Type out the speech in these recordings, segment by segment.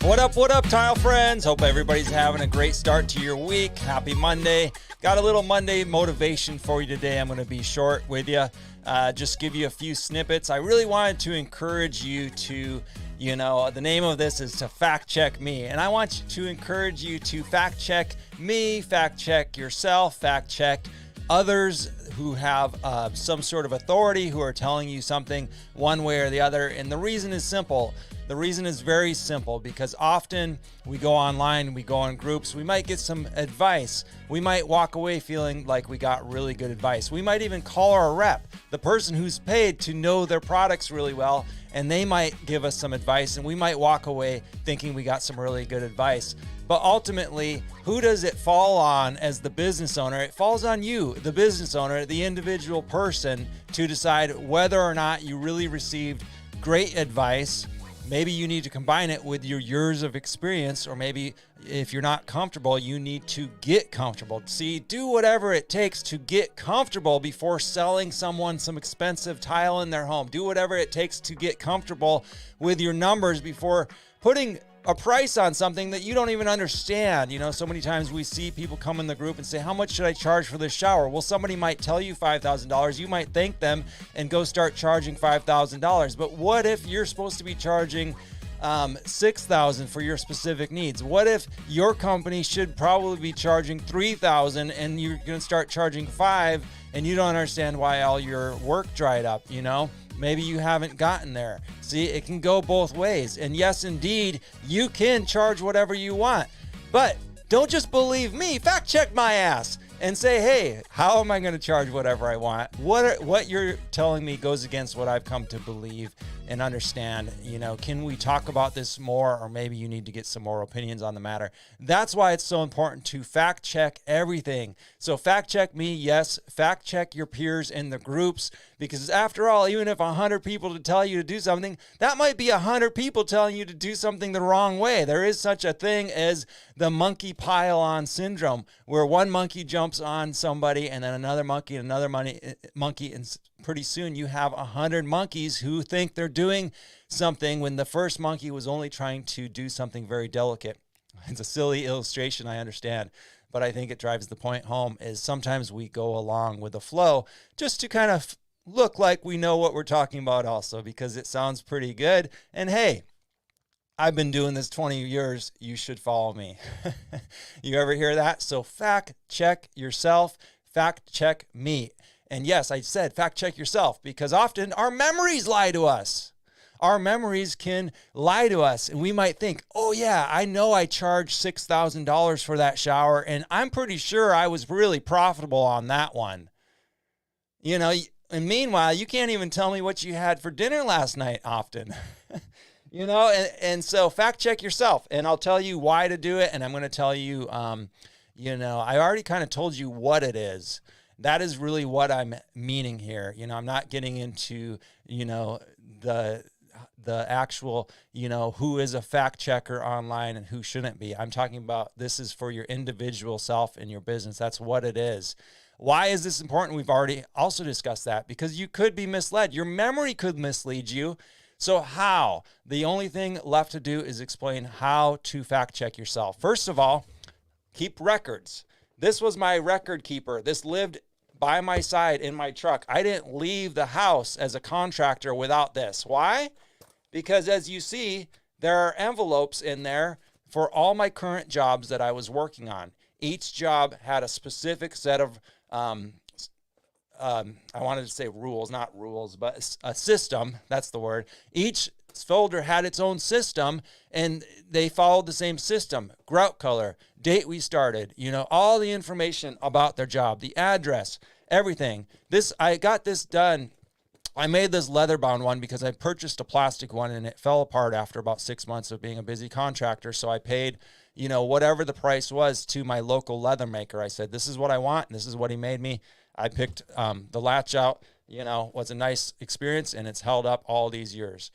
What up, tile friends? Hope everybody's having a great start to your week. Happy Monday. Got a little Monday motivation for you today. I'm going to be short with you. Just give you a few snippets. I really wanted to encourage you to, the name of this is to fact check me. And I want to encourage you to fact check me, fact check yourself, fact check others who have some sort of authority, who are telling you something one way or the other. And the reason is simple. The reason is very simple, because often we go online, we go in groups, we might get some advice. We might walk away feeling like we got really good advice. We might even call our rep, the person who's paid to know their products really well, and they might give us some advice, and we might walk away thinking we got some really good advice. But ultimately, who does it fall on as the business owner? It falls on you, the business owner, the individual person, to decide whether or not you really received great advice. Maybe you need to combine it with your years of experience, or maybe if you're not comfortable, you need to get comfortable. See, do whatever it takes to get comfortable before selling someone some expensive tile in their home. Do whatever it takes to get comfortable with your numbers before putting a price on something that you don't even understand. So many times we see people come in the group and say, how much should I charge for this shower? Well, somebody might tell you $5,000. You might thank them and go start charging $5,000. But what if you're supposed to be charging $6,000 for your specific needs? What if your company should probably be charging $3,000 and you're going to start charging $5,000 and you don't understand why all your work dried up? Maybe you haven't gotten there. See, it can go both ways. And yes, indeed, you can charge whatever you want. But don't just believe me. Fact check my ass and say, hey, how am I going to charge whatever I want? What you're telling me goes against what I've come to believe and understand. Can we talk about this more? Or maybe you need to get some more opinions on the matter. That's why it's so important to fact check everything. So fact check me, yes. Fact check your peers in the groups, because after all, even if 100 people to tell you to do something, that might be 100 people telling you to do something the wrong way. There is such a thing as the monkey pile-on syndrome, where one monkey jumps on somebody and then another monkey and another monkey, and pretty soon you have 100 monkeys who think they're doing something when the first monkey was only trying to do something very delicate. It's a silly illustration, I understand, but I think it drives the point home, is sometimes we go along with the flow just to kind of look like we know what we're talking about also, because it sounds pretty good. And hey, I've been doing this 20 years. You should follow me. You ever hear that? So fact check yourself, fact check me. And yes, I said fact check yourself, because often our memories lie to us. Our memories can lie to us, and we might think, oh yeah, I know I charged $6,000 for that shower, and I'm pretty sure I was really profitable on that one. And meanwhile, you can't even tell me what you had for dinner last night often. And so fact check yourself, and I'll tell you why to do it. And I'm going to tell you, I already kind of told you what it is. That is really what I'm meaning here. I'm not getting into, the actual, who is a fact checker online and who shouldn't be. I'm talking about, this is for your individual self and your business. That's what it is. Why is this important? We've already also discussed that, because you could be misled. Your memory could mislead you. So how? The only thing left to do is explain how to fact check yourself. First of all, keep records. This was my record keeper. This lived by my side in my truck. I didn't leave the house as a contractor without this. Why? Because as you see, there are envelopes in there for all my current jobs that I was working on. Each job had a specific set of I wanted to say rules, not rules, but a system. That's the word. Each folder had its own system, and they followed the same system. Grout color, date we started, all the information about their job, the address, everything. I got this done. I made this leather bound one because I purchased a plastic one and it fell apart after about 6 months of being a busy contractor. So I paid, whatever the price was to my local leather maker. I said, this is what I want. And this is what he made me. I picked the latch out, was a nice experience, and it's held up all these years.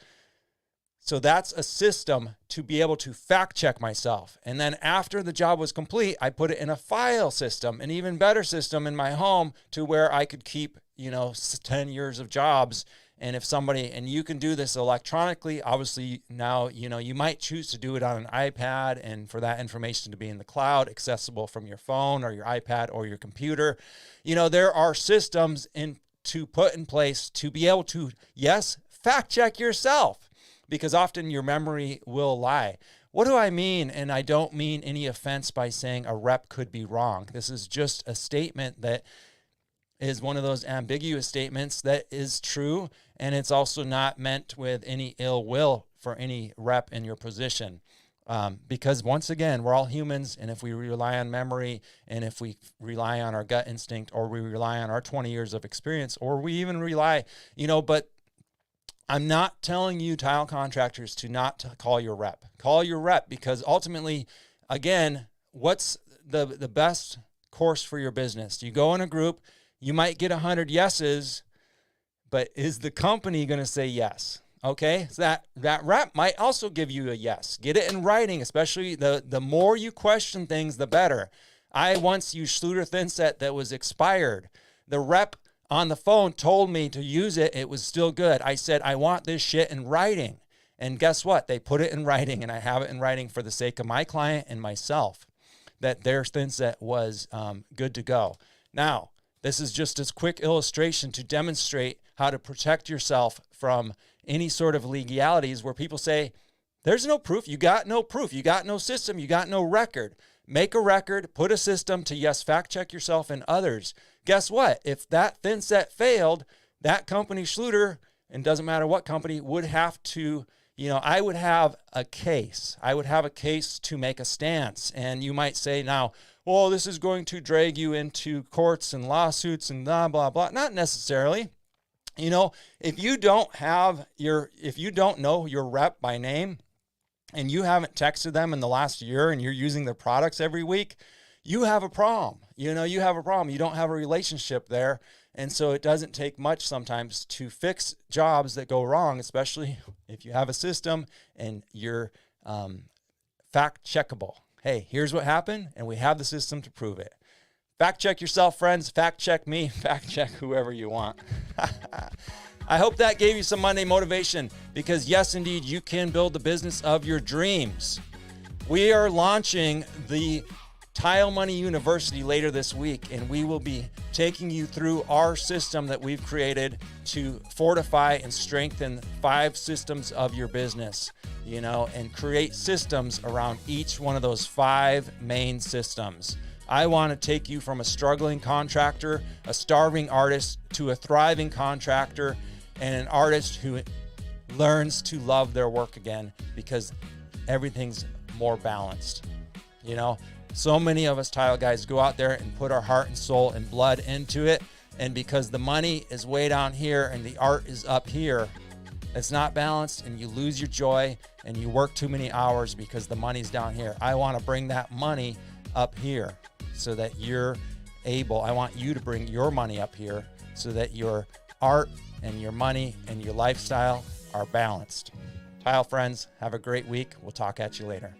So that's a system to be able to fact check myself. And then after the job was complete, I put it in a file system, an even better system in my home to where I could keep, 10 years of jobs. And if somebody, and you can do this electronically, obviously now, you might choose to do it on an iPad and for that information to be in the cloud, accessible from your phone or your iPad or your computer. There are systems to put in place to be able to, yes, fact check yourself, because often your memory will lie. What do I mean? And I don't mean any offense by saying a rep could be wrong. This is just a statement that is one of those ambiguous statements that is true, and it's also not meant with any ill will for any rep in your position. Because once again, we're all humans, and if we rely on memory, and if we rely on our gut instinct, or we rely on our 20 years of experience, or we even rely, but I'm not telling you tile contractors to not call your rep. Call your rep, because ultimately, again, what's the best course for your business? You go in a group, you might get 100 yeses, but is the company going to say yes? Okay, so that rep might also give you a yes. Get it in writing, especially the more you question things, the better. I once used Schluter thin set that was expired. The rep on the phone told me to use it. It was still good. I said, I want this shit in writing. And guess what? They put it in writing, and I have it in writing for the sake of my client and myself, that their thin set was good to go. Now, this is just a quick illustration to demonstrate how to protect yourself from any sort of legalities where people say, there's no proof. You got no proof. You got no system. You got no record. Make a record, put a system to, yes, fact check yourself and others. Guess what? If that thin set failed, that company, Schluter, and doesn't matter what company, would have to, I would have a case. I would have a case to make a stance. And you might say now, well, this is going to drag you into courts and lawsuits and blah, blah, blah. Not necessarily. If you don't know your rep by name and you haven't texted them in the last year and you're using their products every week, you have a problem. You have a problem. You don't have a relationship there. And so it doesn't take much sometimes to fix jobs that go wrong, especially if you have a system and you're fact checkable. Hey, here's what happened, and we have the system to prove it. Fact check yourself, friends. Fact check me. Fact check whoever you want. I hope that gave you some Monday motivation, because yes, indeed, you can build the business of your dreams. We are launching the TileMoney University later this week, and we will be taking you through our system that we've created to fortify and strengthen 5 systems of your business, and create systems around each one of those 5 main systems. I want to take you from a struggling contractor, a starving artist, to a thriving contractor and an artist who learns to love their work again, because everything's more balanced. So many of us tile guys go out there and put our heart and soul and blood into it, and because the money is way down here and the art is up here, it's not balanced, and you lose your joy and you work too many hours because the money's down here. I want to bring that money up here so that I want you to bring your money up here so that your art and your money and your lifestyle are balanced. Tile friends, have a great week. We'll talk at you later.